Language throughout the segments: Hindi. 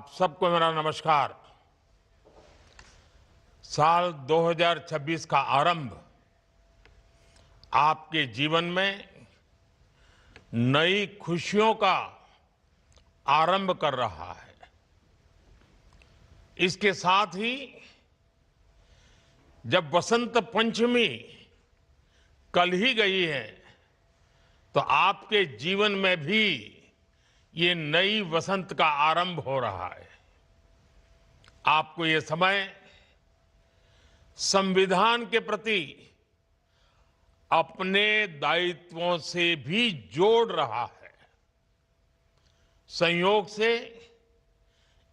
आप सबको मेरा नमस्कार। साल 2026 का आरंभ आपके जीवन में नई खुशियों का आरंभ कर रहा है। इसके साथ ही जब वसंत पंचमी कल ही गई है, तो आपके जीवन में भी ये नई वसंत का आरंभ हो रहा है। आपको ये समय संविधान के प्रति अपने दायित्वों से भी जोड़ रहा है। संयोग से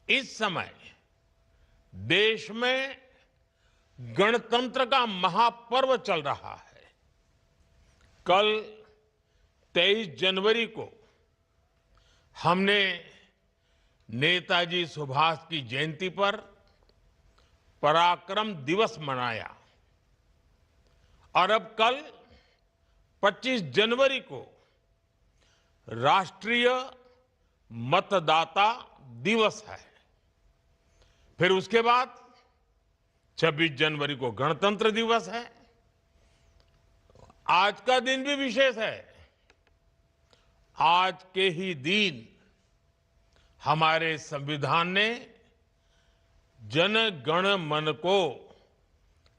इस समय देश में गणतंत्र का महापर्व चल रहा है। कल 23 जनवरी को हमने नेताजी सुभाष की जयंती पर पराक्रम दिवस मनाया और अब कल 25 जनवरी को राष्ट्रीय मतदाता दिवस है। फिर उसके बाद 26 जनवरी को गणतंत्र दिवस है। आज का दिन भी विशेष है। आज के ही दिन हमारे संविधान ने जन गण मन को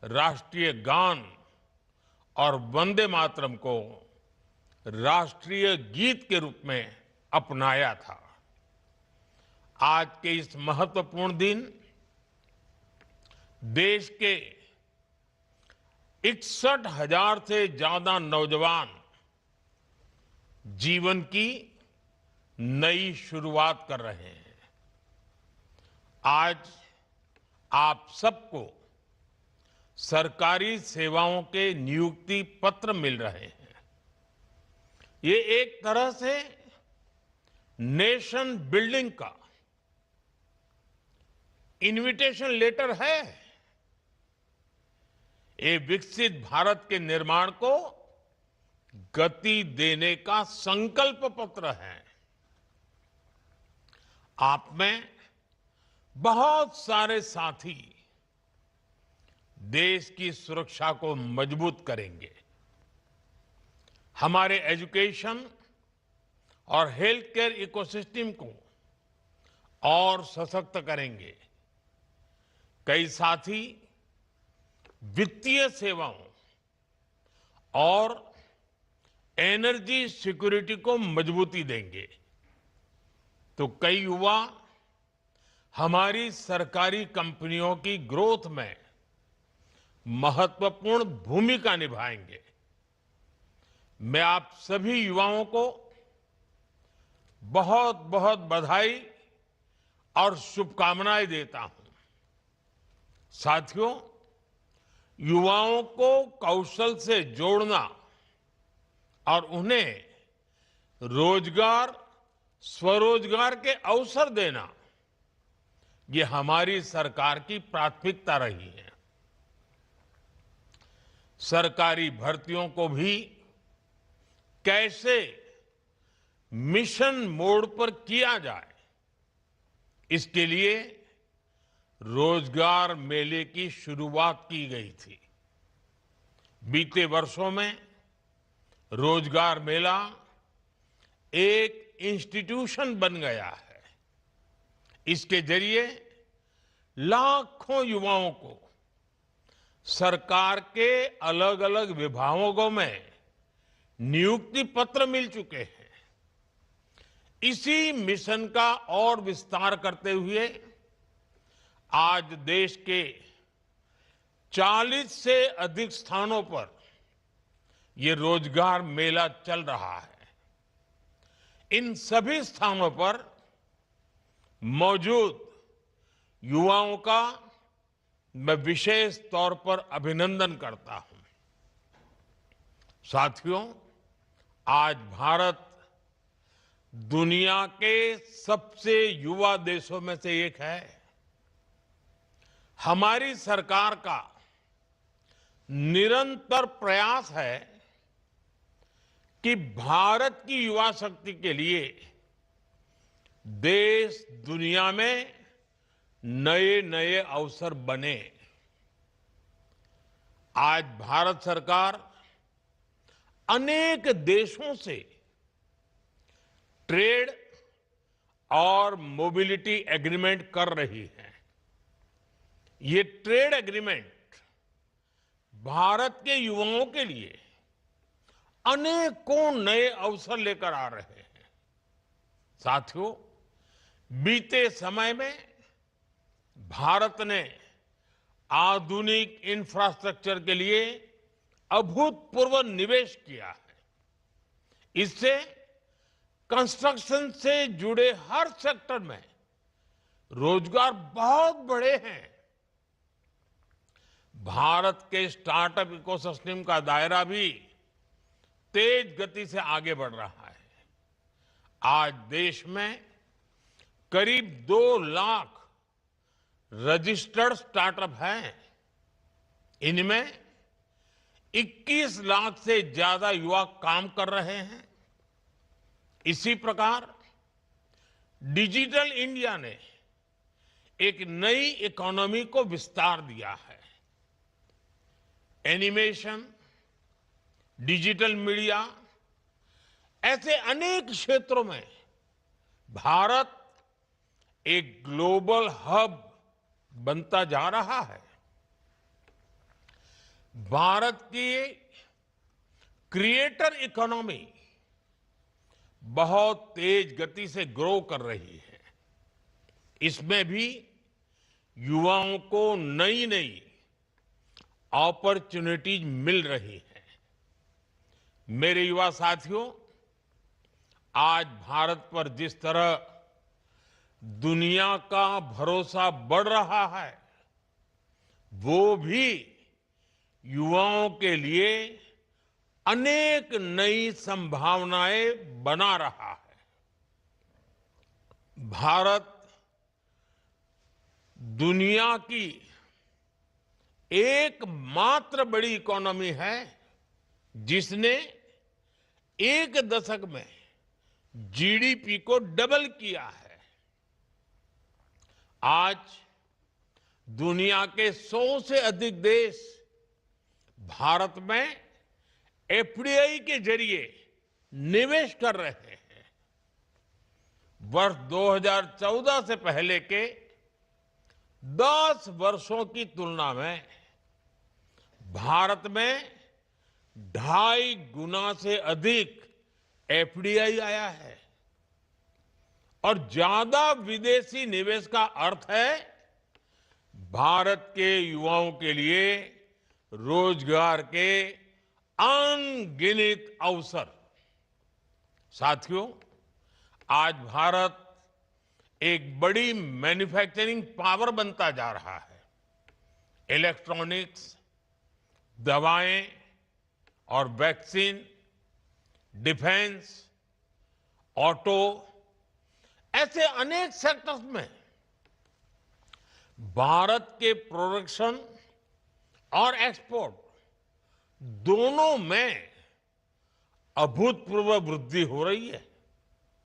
राष्ट्रीय गान और वंदे मातरम को राष्ट्रीय गीत के रूप में अपनाया था। आज के इस महत्वपूर्ण दिन देश के 61,000 से ज्यादा नौजवान जीवन की नई शुरुआत कर रहे हैं। आज आप सबको सरकारी सेवाओं के नियुक्ति पत्र मिल रहे हैं। ये एक तरह से नेशन बिल्डिंग का इनविटेशन लेटर है। ये विकसित भारत के निर्माण को गति देने का संकल्प पत्र है। आप में बहुत सारे साथी देश की सुरक्षा को मजबूत करेंगे, हमारे एजुकेशन और हेल्थ केयर इकोसिस्टम को और सशक्त करेंगे। कई साथी वित्तीय सेवाओं और एनर्जी सिक्योरिटी को मजबूती देंगे, तो कई युवा हमारी सरकारी कंपनियों की ग्रोथ में महत्वपूर्ण भूमिका निभाएंगे। मैं आप सभी युवाओं को बहुत बहुत बधाई और शुभकामनाएं देता हूं। साथियों, युवाओं को कौशल से जोड़ना और उन्हें रोजगार, स्वरोजगार के अवसर देना, ये हमारी सरकार की प्राथमिकता रही है। सरकारी भर्तियों को भी कैसे मिशन मोड पर किया जाए, इसके लिए रोजगार मेले की शुरुआत की गई थी। बीते वर्षों में रोजगार मेला एक इंस्टीट्यूशन बन गया है। इसके जरिए लाखों युवाओं को सरकार के अलग अलग विभागों में नियुक्ति पत्र मिल चुके हैं। इसी मिशन का और विस्तार करते हुए आज देश के 40 से अधिक स्थानों पर यह रोजगार मेला चल रहा है। इन सभी स्थानों पर मौजूद युवाओं का मैं विशेष तौर पर अभिनंदन करता हूं। साथियों, आज भारत दुनिया के सबसे युवा देशों में से एक है। हमारी सरकार का निरंतर प्रयास है कि भारत की युवा शक्ति के लिए देश दुनिया में नए नए अवसर बने। आज भारत सरकार अनेक देशों से ट्रेड और मोबिलिटी एग्रीमेंट कर रही है। ये ट्रेड एग्रीमेंट भारत के युवाओं के लिए अनेकों नए अवसर लेकर आ रहे हैं। साथियों, बीते समय में भारत ने आधुनिक इंफ्रास्ट्रक्चर के लिए अभूतपूर्व निवेश किया है। इससे कंस्ट्रक्शन से जुड़े हर सेक्टर में रोजगार बहुत बढ़े हैं। भारत के स्टार्टअप इकोसिस्टम का दायरा भी तेज गति से आगे बढ़ रहा है। आज देश में करीब 2 लाख रजिस्टर्ड स्टार्टअप हैं। इनमें 21 लाख से ज्यादा युवा काम कर रहे हैं। इसी प्रकार डिजिटल इंडिया ने एक नई इकोनॉमी को विस्तार दिया है। एनिमेशन, डिजिटल मीडिया, ऐसे अनेक क्षेत्रों में भारत एक ग्लोबल हब बनता जा रहा है। भारत की क्रिएटर इकोनॉमी बहुत तेज गति से ग्रो कर रही है। इसमें भी युवाओं को नई नई अपॉर्चुनिटीज मिल रही है। मेरे युवा साथियों, आज भारत पर जिस तरह दुनिया का भरोसा बढ़ रहा है, वो भी युवाओं के लिए अनेक नई संभावनाएं बना रहा है। भारत दुनिया की एकमात्र बड़ी इकोनॉमी है जिसने एक दशक में जीडीपी को डबल किया है। आज दुनिया के 100 से अधिक देश भारत में एफडीआई के जरिए निवेश कर रहे हैं। वर्ष 2014 से पहले के 10 वर्षों की तुलना में भारत में 2.5 गुना से अधिक एफडीआई आया है। और ज्यादा विदेशी निवेश का अर्थ है भारत के युवाओं के लिए रोजगार के अनगिनत अवसर। साथियों, आज भारत एक बड़ी मैन्युफैक्चरिंग पावर बनता जा रहा है। इलेक्ट्रॉनिक्स, दवाएं और वैक्सीन, डिफेंस, ऑटो, ऐसे अनेक सेक्टर्स में भारत के प्रोडक्शन और एक्सपोर्ट दोनों में अभूतपूर्व वृद्धि हो रही है।